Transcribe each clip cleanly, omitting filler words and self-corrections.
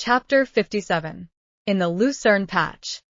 Chapter 57. In the Lucern Patch.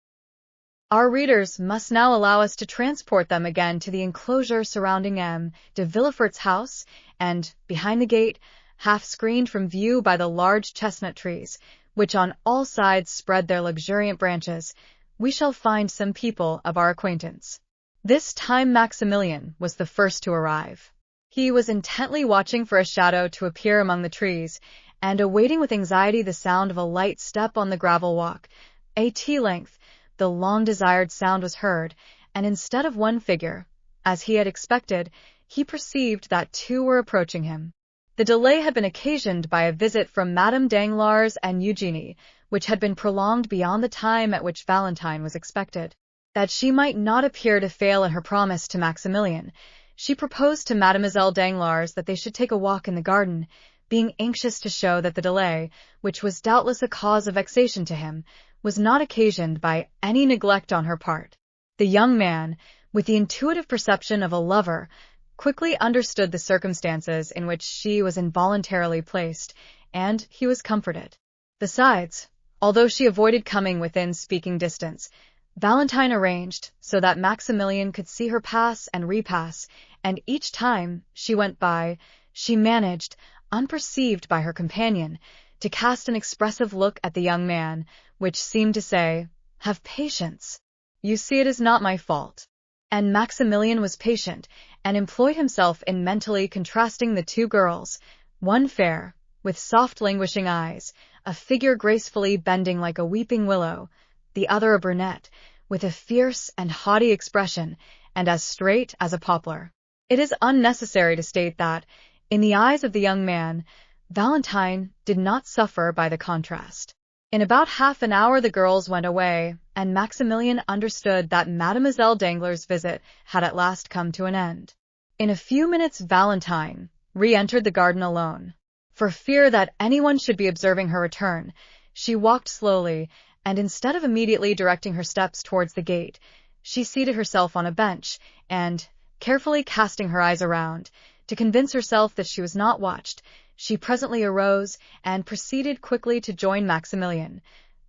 Our readers must now allow us to transport them again to the enclosure surrounding M. de Villefort's house, and, behind the gate, half screened from view by the large chestnut trees, which on all sides spread their luxuriant branches, we shall find some people of our acquaintance. This time Maximilian was the first to arrive. He was intently watching for a shadow to appear among the trees, and awaiting with anxiety the sound of a light step on the gravel walk. At length, the long-desired sound was heard, and instead of one figure, as he had expected, he perceived that two were approaching him. The delay had been occasioned by a visit from Madame Danglars and Eugénie, which had been prolonged beyond the time at which Valentine was expected. That she might not appear to fail in her promise to Maximilian, she proposed to Mademoiselle Danglars that they should take a walk in the garden, being anxious to show that the delay, which was doubtless a cause of vexation to him, was not occasioned by any neglect on her part. The young man, with the intuitive perception of a lover, quickly understood the circumstances in which she was involuntarily placed, and he was comforted. Besides, although she avoided coming within speaking distance, Valentine arranged so that Maximilian could see her pass and repass, and each time she went by, she managed, unperceived by her companion, to cast an expressive look at the young man, which seemed to say, "Have patience. You see, it is not my fault." And Maximilian was patient, and employed himself in mentally contrasting the two girls, one fair, with soft languishing eyes, a figure gracefully bending like a weeping willow, the other a brunette, with a fierce and haughty expression, and as straight as a poplar. It is unnecessary to state that, in the eyes of the young man, Valentine did not suffer by the contrast. In about half an hour the girls went away, and Maximilian understood that Mademoiselle Danglars' visit had at last come to an end. In a few minutes Valentine re-entered the garden alone. For fear that anyone should be observing her return, she walked slowly, and instead of immediately directing her steps towards the gate, she seated herself on a bench, and, carefully casting her eyes around, to convince herself that she was not watched, she presently arose and proceeded quickly to join Maximilian.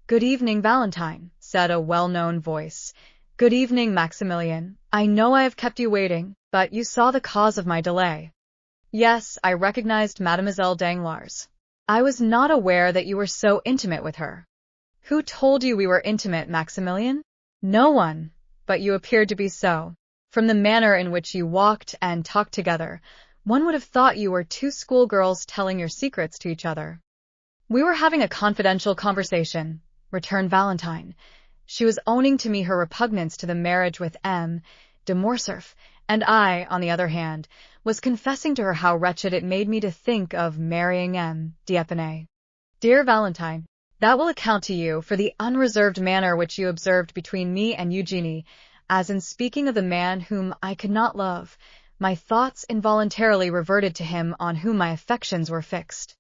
"Good evening, Valentine," said a well-known voice. "Good evening, Maximilian. I know I have kept you waiting, but you saw the cause of my delay." "Yes, I recognized Mademoiselle Danglars. I was not aware that you were so intimate with her." "Who told you we were intimate, Maximilian?" "No one, but you appeared to be so. From the manner in which you walked and talked together, one would have thought you were two schoolgirls telling your secrets to each other." "We were having a confidential conversation," returned Valentine. She was owning to me her repugnance to the marriage with M. de Morcerf, and I, on the other hand, was confessing to her how wretched it made me to think of marrying M. d'Épinay. "Dear Valentine, that will account to you for the unreserved manner which you observed between me and Eugénie, as in speaking of the man whom I could not love, my thoughts involuntarily reverted to him on whom my affections were fixed."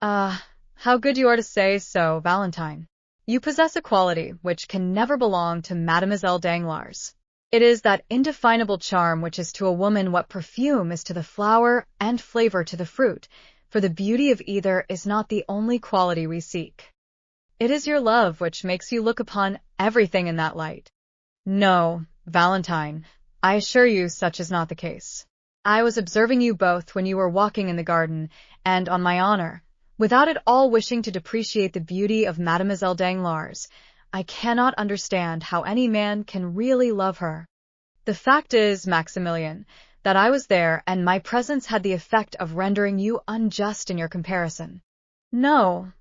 "Ah, how good you are to say so, Valentine. You possess a quality which can never belong to Mademoiselle Danglars. It is that indefinable charm which is to a woman what perfume is to the flower and flavor to the fruit, for the beauty of either is not the only quality we seek. It is your love which makes you look upon everything in that light." "No, Valentine, I assure you such is not the case. I was observing you both when you were walking in the garden, and, on my honor, without at all wishing to depreciate the beauty of Mademoiselle Danglars, I cannot understand how any man can really love her. The fact is, Maximilian, that I was there, and my presence had the effect of rendering you unjust in your comparison." "No,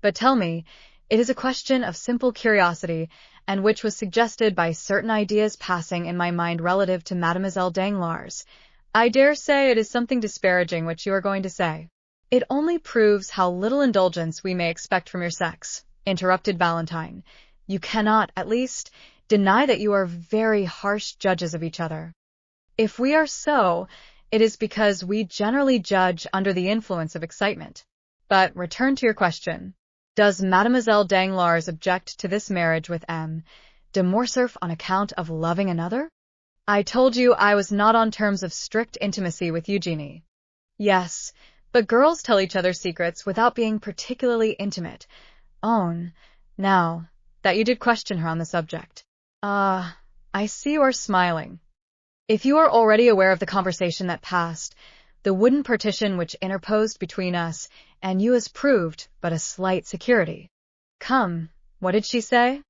but tell me, it is a question of simple curiosity, and which was suggested by certain ideas passing in my mind relative to Mademoiselle Danglars. I dare say it is something disparaging which you are going to say." "It only proves how little indulgence we may expect from your sex," interrupted Valentine. "You cannot, at least, deny that you are very harsh judges of each other." "If we are so, it is because we generally judge under the influence of excitement. But return to your question. Does Mademoiselle Danglars object to this marriage with M. de Morcerf on account of loving another?" "I told you I was not on terms of strict intimacy with Eugénie." "Yes, but girls tell each other secrets without being particularly intimate. own, now that you did question her on the subject. I see you are smiling. If you are already aware of the conversation that passed, the wooden partition which interposed between us and you has proved but a slight security. Come, what did she say?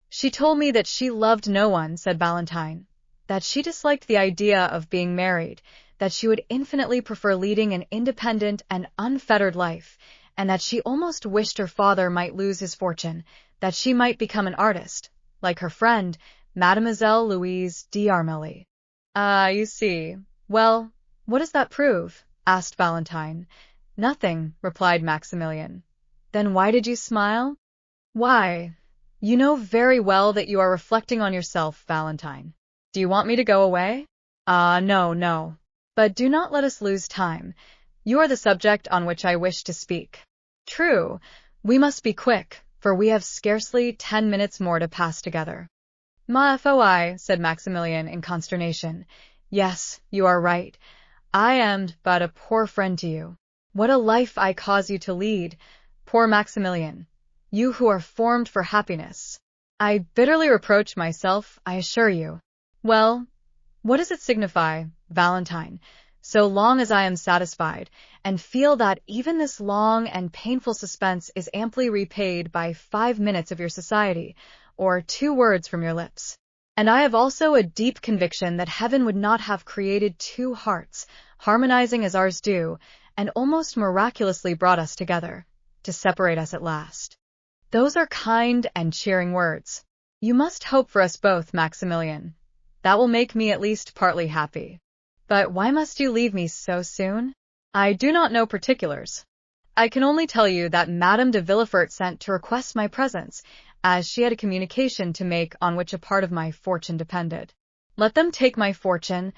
She told me that she loved no one, said Valentine, that she disliked the idea of being married, that she would infinitely prefer leading an independent and unfettered life, and that she almost wished her father might lose his fortune, that she might become an artist, like her friend, Mademoiselle Louise d'Armilly. You see. Well, what does that prove? Asked Valentine. Nothing, replied Maximilian. Then why did you smile? Why, you know very well that you are reflecting on yourself, Valentine. Do you want me to go away? No. But do not let us lose time. You are the subject on which I wish to speak. True, we must be quick, for we have scarcely 10 minutes more to pass together. Ma foi, said Maximilian in consternation. Yes, you are right. I am but a poor friend to you. What a life I cause you to lead, poor Maximilian, you who are formed for happiness. I bitterly reproach myself, I assure you. Well, what does it signify, Valentine, so long as I am satisfied, and feel that even this long and painful suspense is amply repaid by 5 minutes of your society, or 2 words from your lips. And I have also a deep conviction that heaven would not have created 2 hearts, harmonizing as ours do, and almost miraculously brought us together, to separate us at last. Those are kind and cheering words. You must hope for us both, Maximilian. That will make me at least partly happy. But why must you leave me so soon? I do not know particulars. I can only tell you that Madame de Villefort sent to request my presence, as she had a communication to make on which a part of my fortune depended. Let them take my fortune.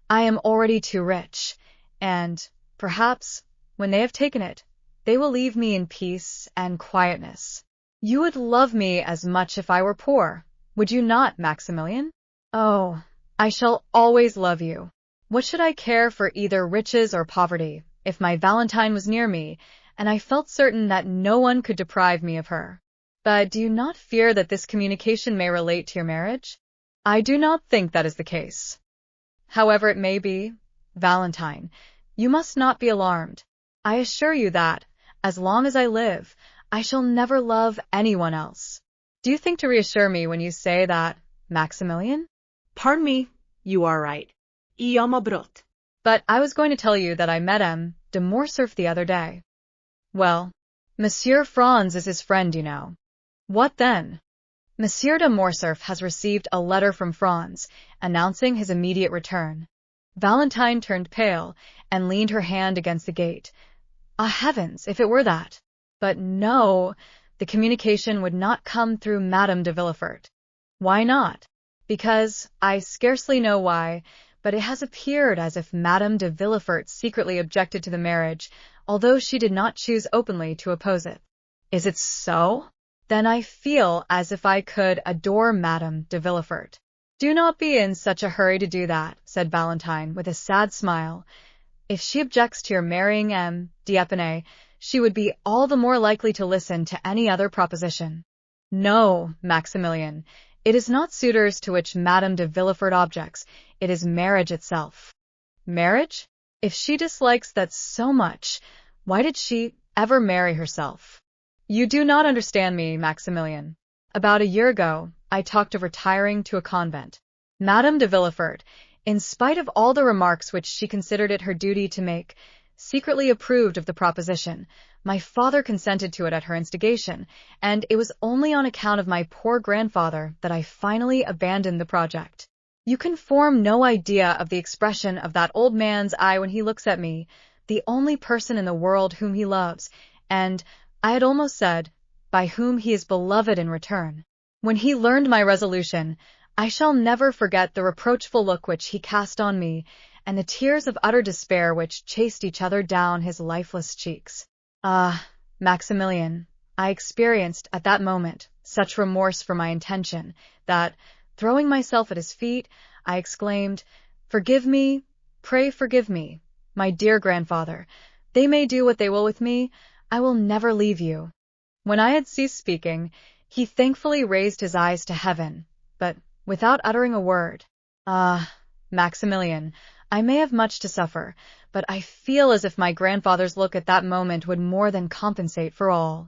I am already too rich, and, perhaps, when they have taken it, they will leave me in peace and quietness. You would love me as much if I were poor, would you not, Maximilian? Oh, I shall always love you. What should I care for either riches or poverty, if my Valentine was near me, and I felt certain that no one could deprive me of her? But do you not fear that this communication may relate to your marriage? I do not think that is the case. However it may be, Valentine, you must not be alarmed. I assure you that, as long as I live, I shall never love anyone else. Do you think to reassure me when you say that, Maximilian? Pardon me, you are right. I am abroad. But I was going to tell you that I met M. de Morcerf the other day. Well, Monsieur Franz is his friend, you know. What then? Monsieur de Morcerf has received a letter from Franz, announcing his immediate return. Valentine turned pale, and leaned her hand against the gate. Ah, heavens, if it were that! But no, the communication would not come through Madame de Villefort. Why not? Because, I scarcely know why, but it has appeared as if Madame de Villefort secretly objected to the marriage, although she did not choose openly to oppose it. Is it so? Then I feel as if I could adore Madame de Villefort. Do not be in such a hurry to do that, said Valentine, with a sad smile. If she objects to your marrying M. d'Épinay, she would be all the more likely to listen to any other proposition. No, Maximilian, it is not suitors to which Madame de Villefort objects, it is marriage itself. Marriage? If she dislikes that so much, why did she ever marry herself? You do not understand me, Maximilian. About a year ago, I talked of retiring to a convent. Madame de Villefort, in spite of all the remarks which she considered it her duty to make, secretly approved of the proposition. My father consented to it at her instigation, and it was only on account of my poor grandfather that I finally abandoned the project. You can form no idea of the expression of that old man's eye when he looks at me, the only person in the world whom he loves, and, I had almost said, by whom he is beloved in return. When he learned my resolution, I shall never forget the reproachful look which he cast on me, and the tears of utter despair which chased each other down his lifeless cheeks. Ah, Maximilian, I experienced at that moment such remorse for my intention, that, throwing myself at his feet, I exclaimed, "Forgive me, pray forgive me, my dear grandfather. They may do what they will with me, I will never leave you." When I had ceased speaking, he thankfully raised his eyes to heaven, but without uttering a word. Ah, Maximilian, I may have much to suffer, but I feel as if my grandfather's look at that moment would more than compensate for all.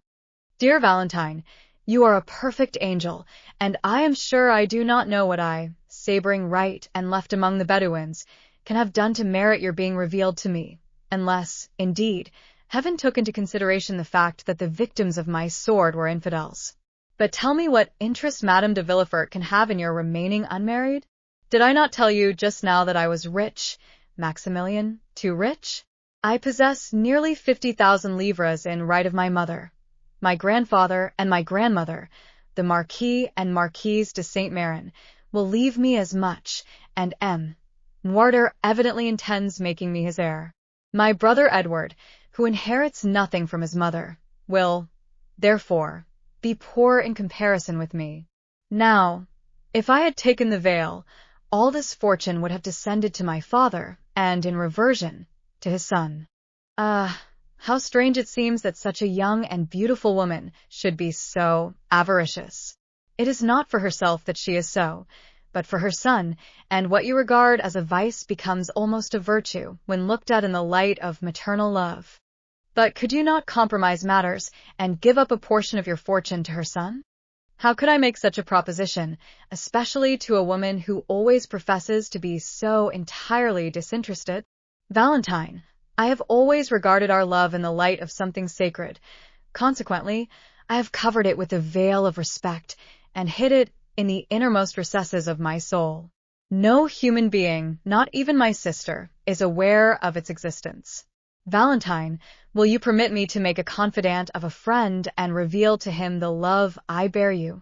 Dear Valentine, you are a perfect angel, and I am sure I do not know what I, sabering right and left among the Bedouins, can have done to merit your being revealed to me, unless, indeed, heaven took into consideration the fact that the victims of my sword were infidels. But tell me what interest Madame de Villefort can have in your remaining unmarried? Did I not tell you just now that I was rich, Maximilian, too rich? I possess nearly 50,000 livres in right of my mother. My grandfather and my grandmother, the Marquis and Marquise de Saint-Méran, will leave me as much, and M. Noirder evidently intends making me his heir. My brother Edward, who inherits nothing from his mother, will, therefore, be poor in comparison with me. Now, if I had taken the veil, all this fortune would have descended to my father, and, in reversion, to his son. How strange it seems that such a young and beautiful woman should be so avaricious. It is not for herself that she is so, but for her son, and what you regard as a vice becomes almost a virtue when looked at in the light of maternal love. But could you not compromise matters and give up a portion of your fortune to her son? How could I make such a proposition, especially to a woman who always professes to be so entirely disinterested? Valentine, I have always regarded our love in the light of something sacred. Consequently, I have covered it with a veil of respect and hid it in the innermost recesses of my soul. No human being, not even my sister, is aware of its existence. Valentine, will you permit me to make a confidant of a friend and reveal to him the love I bear you?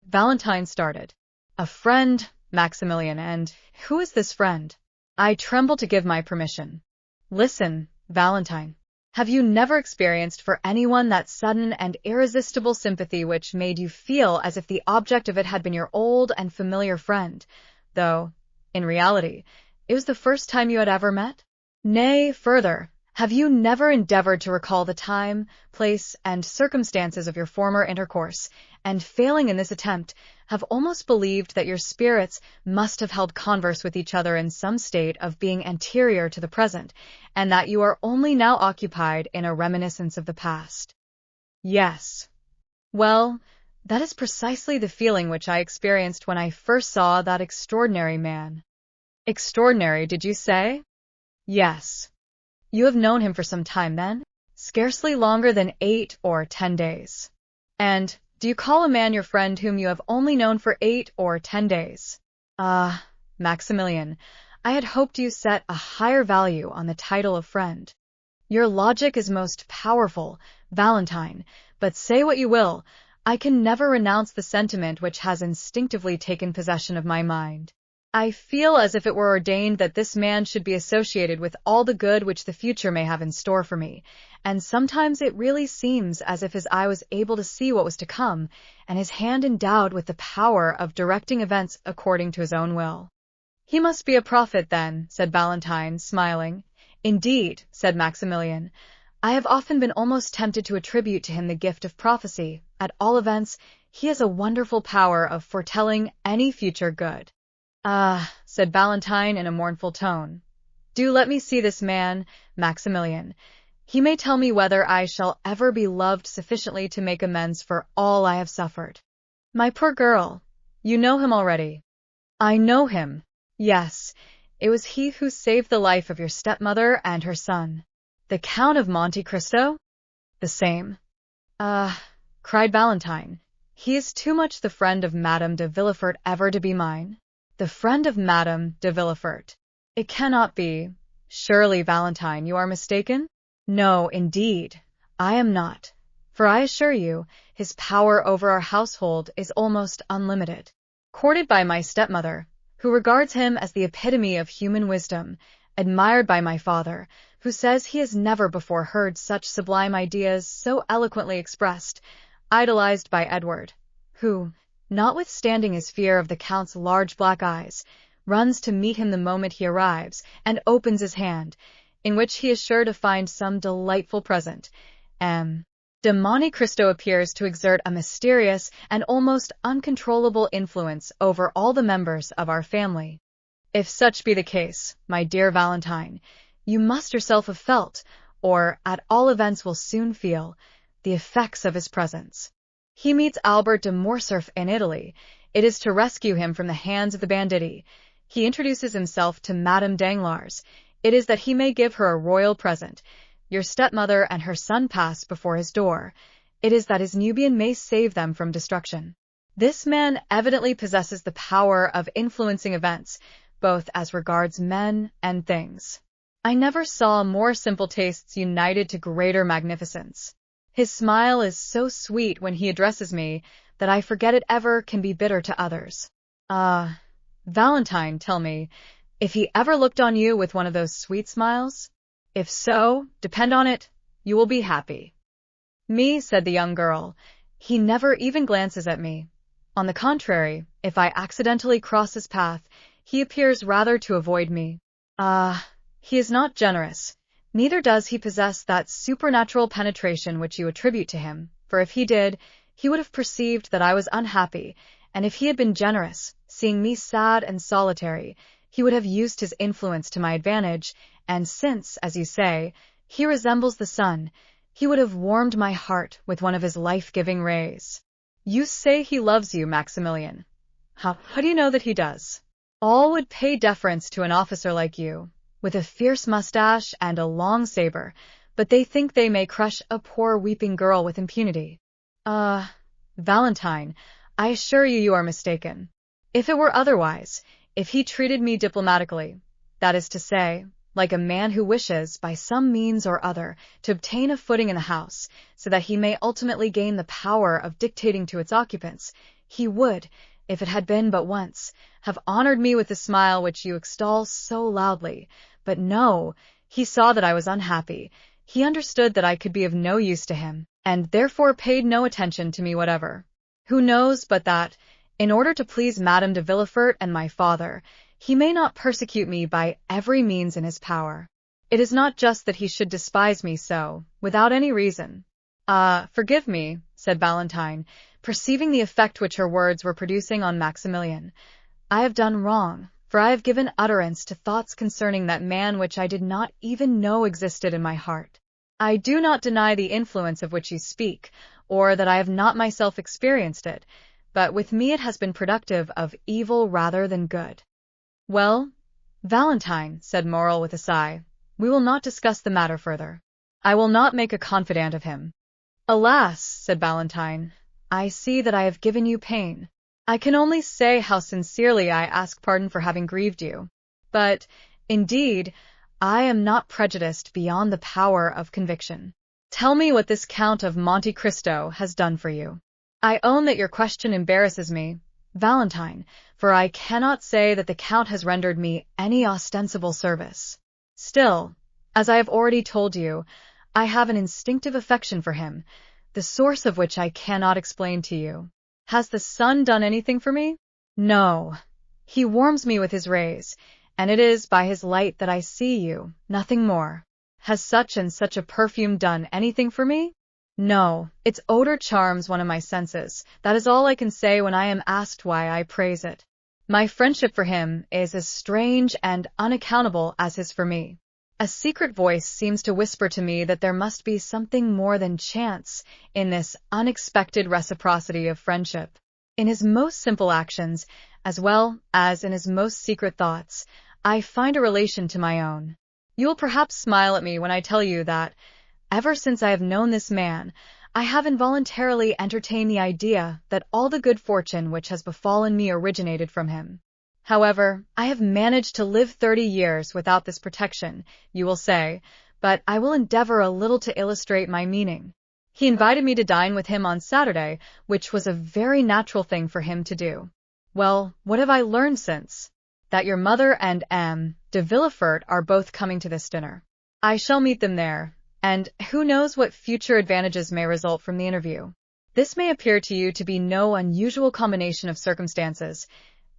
Valentine started. A friend, Maximilian, and who is this friend? I tremble to give my permission. Listen, Valentine. Have you never experienced for anyone that sudden and irresistible sympathy which made you feel as if the object of it had been your old and familiar friend, though, in reality, it was the first time you had ever met? Nay, further, have you never endeavored to recall the time, place, and circumstances of your former intercourse, and failing in this attempt, have almost believed that your spirits must have held converse with each other in some state of being anterior to the present, and that you are only now occupied in a reminiscence of the past? Yes. Well, that is precisely the feeling which I experienced when I first saw that extraordinary man. Extraordinary, did you say? Yes. You have known him for some time, then? Scarcely longer than 8 or 10 days. And do you call a man your friend whom you have only known for 8 or 10 days? Maximilian, I had hoped you set a higher value on the title of friend. Your logic is most powerful, Valentine, but say what you will, I can never renounce the sentiment which has instinctively taken possession of my mind. I feel as if it were ordained that this man should be associated with all the good which the future may have in store for me, and sometimes it really seems as if his eye was able to see what was to come, and his hand endowed with the power of directing events according to his own will. He must be a prophet, then, said Valentine, smiling. Indeed, said Maximilian, I have often been almost tempted to attribute to him the gift of prophecy. At all events, he has a wonderful power of foretelling any future good. Said Valentine in a mournful tone. Do let me see this man, Maximilian. He may tell me whether I shall ever be loved sufficiently to make amends for all I have suffered. My poor girl, you know him already. I know him. Yes, it was he who saved the life of your stepmother and her son. The Count of Monte Cristo? The same. Cried Valentine. He is too much the friend of Madame de Villefort ever to be mine. The friend of Madame de Villefort. It cannot be. Surely, Valentine, you are mistaken? No, indeed, I am not. For I assure you, his power over our household is almost unlimited. Courted by my stepmother, who regards him as the epitome of human wisdom, admired by my father, who says he has never before heard such sublime ideas so eloquently expressed, idolized by Edward, who, notwithstanding his fear of the Count's large black eyes, runs to meet him the moment he arrives, and opens his hand, in which he is sure to find some delightful present. Monte Cristo appears to exert a mysterious and almost uncontrollable influence over all the members of our family. If such be the case, my dear Valentine, you must yourself have felt, or at all events will soon feel, the effects of his presence. He meets Albert de Morcerf in Italy. It is to rescue him from the hands of the banditti. He introduces himself to Madame Danglars. It is that he may give her a royal present. Your stepmother and her son pass before his door. It is that his Nubian may save them from destruction. This man evidently possesses the power of influencing events, both as regards men and things. I never saw more simple tastes united to greater magnificence. His smile is so sweet when he addresses me that I forget it ever can be bitter to others. Valentine, tell me, if he ever looked on you with one of those sweet smiles? If so, depend on it, you will be happy. Me, said the young girl, he never even glances at me. On the contrary, if I accidentally cross his path, he appears rather to avoid me. He is not generous. Neither does he possess that supernatural penetration which you attribute to him, for if he did, he would have perceived that I was unhappy, and if he had been generous, seeing me sad and solitary, he would have used his influence to my advantage, and since, as you say, he resembles the sun, he would have warmed my heart with one of his life-giving rays. You say he loves you, Maximilian. How do you know that he does? All would pay deference to an officer like you, with a fierce mustache and a long saber, but they think they may crush a poor weeping girl with impunity. Valentine, I assure you are mistaken. If it were otherwise, if he treated me diplomatically, that is to say, like a man who wishes, by some means or other, to obtain a footing in the house, so that he may ultimately gain the power of dictating to its occupants, he would, if it had been but once, have honored me with the smile which you extol so loudly. But no, he saw that I was unhappy. He understood that I could be of no use to him, and therefore paid no attention to me whatever. Who knows but that, in order to please Madame de Villefort and my father, he may not persecute me by every means in his power. It is not just that he should despise me so, without any reason. Forgive me, said Valentine, perceiving the effect which her words were producing on Maximilian. I have done wrong, for I have given utterance to thoughts concerning that man which I did not even know existed in my heart. I do not deny the influence of which you speak, or that I have not myself experienced it, but with me it has been productive of evil rather than good. Well, Valentine, said Morrel with a sigh, we will not discuss the matter further. I will not make a confidant of him. Alas, said Valentine, I see that I have given you pain. I can only say how sincerely I ask pardon for having grieved you. But, indeed, I am not prejudiced beyond the power of conviction. Tell me what this Count of Monte Cristo has done for you. I own that your question embarrasses me, Valentine, for I cannot say that the Count has rendered me any ostensible service. Still, as I have already told you, I have an instinctive affection for him, the source of which I cannot explain to you. Has the sun done anything for me? No. He warms me with his rays, and it is by his light that I see you, nothing more. Has such and such a perfume done anything for me? No, its odor charms one of my senses. That is all I can say when I am asked why I praise it. My friendship for him is as strange and unaccountable as his for me. A secret voice seems to whisper to me that there must be something more than chance in this unexpected reciprocity of friendship. In his most simple actions, as well as in his most secret thoughts, I find a relation to my own. You will perhaps smile at me when I tell you that, ever since I have known this man, I have involuntarily entertained the idea that all the good fortune which has befallen me originated from him. However, I have managed to live 30 years without this protection, you will say, but I will endeavor a little to illustrate my meaning. He invited me to dine with him on Saturday, which was a very natural thing for him to do. Well, what have I learned since? That your mother and M. de Villefort are both coming to this dinner. I shall meet them there, and who knows what future advantages may result from the interview. This may appear to you to be no unusual combination of circumstances.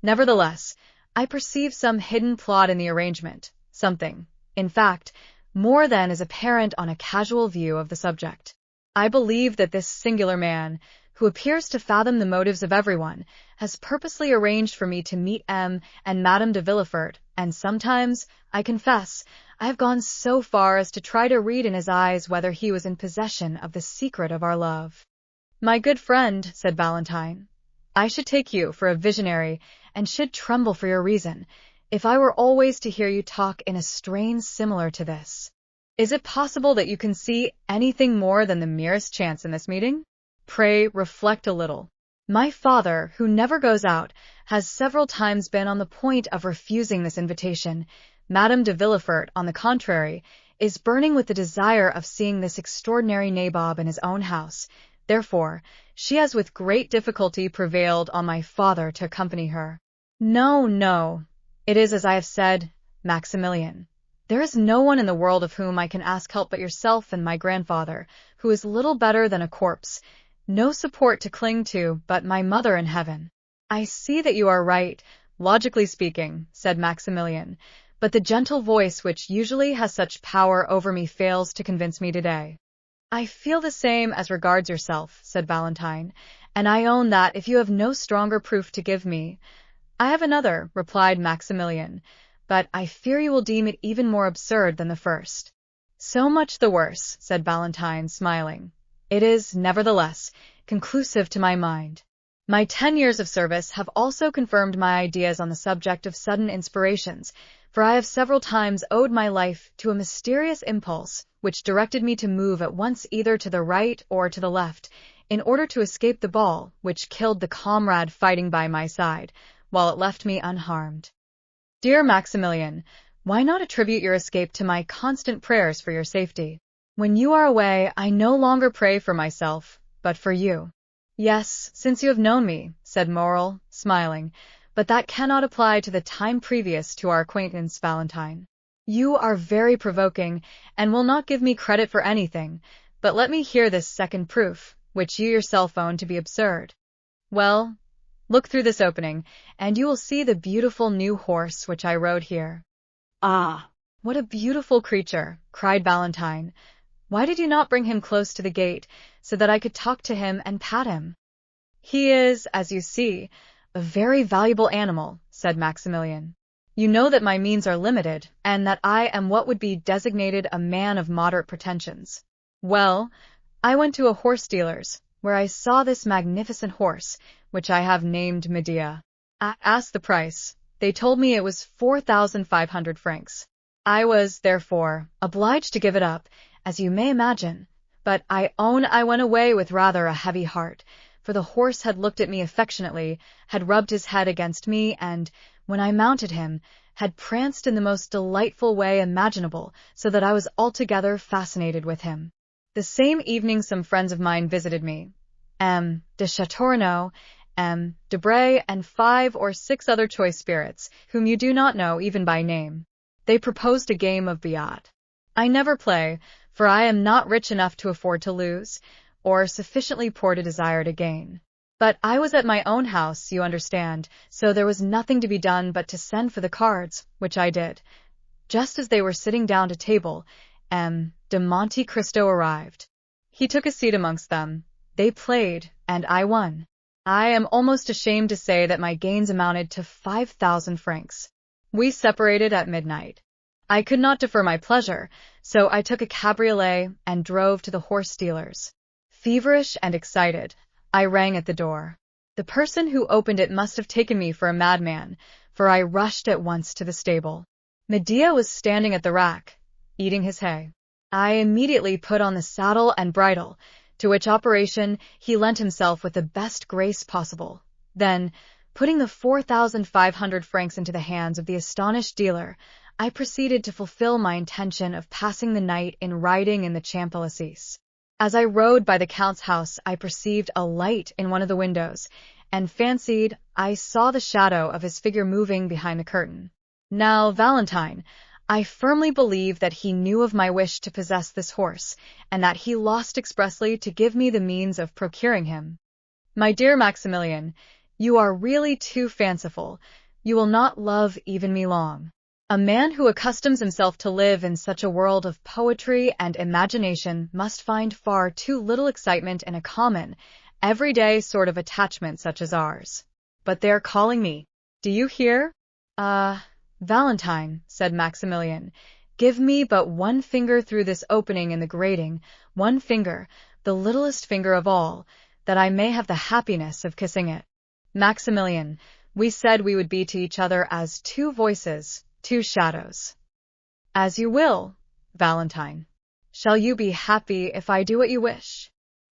Nevertheless, I perceive some hidden plot in the arrangement, something, in fact, more than is apparent on a casual view of the subject. I believe that this singular man, who appears to fathom the motives of everyone, has purposely arranged for me to meet M. and Madame de Villefort, and sometimes, I confess, I have gone so far as to try to read in his eyes whether he was in possession of the secret of our love. My good friend, said Valentine, I should take you for a visionary, and should tremble for your reason, if I were always to hear you talk in a strain similar to this. Is it possible that you can see anything more than the merest chance in this meeting? Pray reflect a little. My father, who never goes out, has several times been on the point of refusing this invitation. Madame de Villefort, on the contrary, is burning with the desire of seeing this extraordinary nabob in his own house. Therefore, she has with great difficulty prevailed on my father to accompany her. No, no, it is as I have said, Maximilian. There is no one in the world of whom I can ask help but yourself and my grandfather, who is little better than a corpse. No support to cling to but my mother in heaven. I see that you are right, logically speaking, said Maximilian, but the gentle voice which usually has such power over me fails to convince me today. I feel the same as regards yourself, said Valentine, and I own that if you have no stronger proof to give me. I have another, replied Maximilian, but I fear you will deem it even more absurd than the first. So much the worse, said Valentine, smiling. It is, nevertheless, conclusive to my mind. My 10 years of service have also confirmed my ideas on the subject of sudden inspirations, for I have several times owed my life to a mysterious impulse, which directed me to move at once either to the right or to the left, in order to escape the ball, which killed the comrade fighting by my side, while it left me unharmed. Dear Maximilian, why not attribute your escape to my constant prayers for your safety? When you are away, I no longer pray for myself, but for you. Yes, since you have known me, said Morrel, smiling, but that cannot apply to the time previous to our acquaintance, Valentine. You are very provoking, and will not give me credit for anything, but let me hear this second proof, which you yourself own to be absurd. Well, look through this opening, and you will see the beautiful new horse which I rode here. Ah, what a beautiful creature, cried Valentine. Why did you not bring him close to the gate, so that I could talk to him and pat him? He is, as you see, a very valuable animal, said Maximilian. You know that my means are limited, and that I am what would be designated a man of moderate pretensions. Well, I went to a horse dealer's, where I saw this magnificent horse, which I have named Medea. I asked the price. They told me it was 4,500 francs. I was, therefore, obliged to give it up, as you may imagine, but I own I went away with rather a heavy heart, for the horse had looked at me affectionately, had rubbed his head against me, and, when I mounted him, had pranced in the most delightful way imaginable, so that I was altogether fascinated with him. The same evening some friends of mine visited me, M. de Chateaurenaud, M. de Bray, and 5 or 6 other choice spirits, whom you do not know even by name. They proposed a game of billard. I never play, for I am not rich enough to afford to lose, or sufficiently poor to desire to gain. But I was at my own house, you understand, so there was nothing to be done but to send for the cards, which I did. Just as they were sitting down to table, M. de Monte Cristo arrived. He took a seat amongst them. They played, and I won. I am almost ashamed to say that my gains amounted to 5,000 francs. We separated at midnight. I could not defer my pleasure, so I took a cabriolet and drove to the horse dealer's. Feverish and excited, I rang at the door. The person who opened it must have taken me for a madman, for I rushed at once to the stable. Medea was standing at the rack, eating his hay. I immediately put on the saddle and bridle, to which operation he lent himself with the best grace possible. Then, putting the 4,500 francs into the hands of the astonished dealer, I proceeded to fulfill my intention of passing the night in riding in the Champs-Élysées. As I rode by the Count's house, I perceived a light in one of the windows, and fancied I saw the shadow of his figure moving behind the curtain. Now, Valentine, I firmly believe that he knew of my wish to possess this horse, and that he lost expressly to give me the means of procuring him. My dear Maximilian, you are really too fanciful. You will not love even me long. A man who accustoms himself to live in such a world of poetry and imagination must find far too little excitement in a common, everyday sort of attachment such as ours. But they're calling me. Do you hear? Valentine, said Maximilian, give me but one finger through this opening in the grating, one finger, the littlest finger of all, that I may have the happiness of kissing it. Maximilian, we said we would be to each other as two voices, two shadows. As you will, Valentine. Shall you be happy if I do what you wish?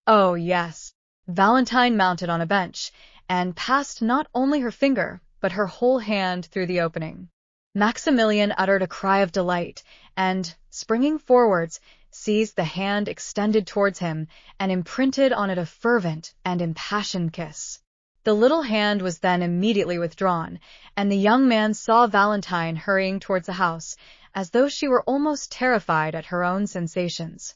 Oh, yes. Valentine mounted on a bench, and passed not only her finger, but her whole hand through the opening. Maximilian uttered a cry of delight, and, springing forwards, seized the hand extended towards him, and imprinted on it a fervent and impassioned kiss. The little hand was then immediately withdrawn, and the young man saw Valentine hurrying towards the house, as though she were almost terrified at her own sensations.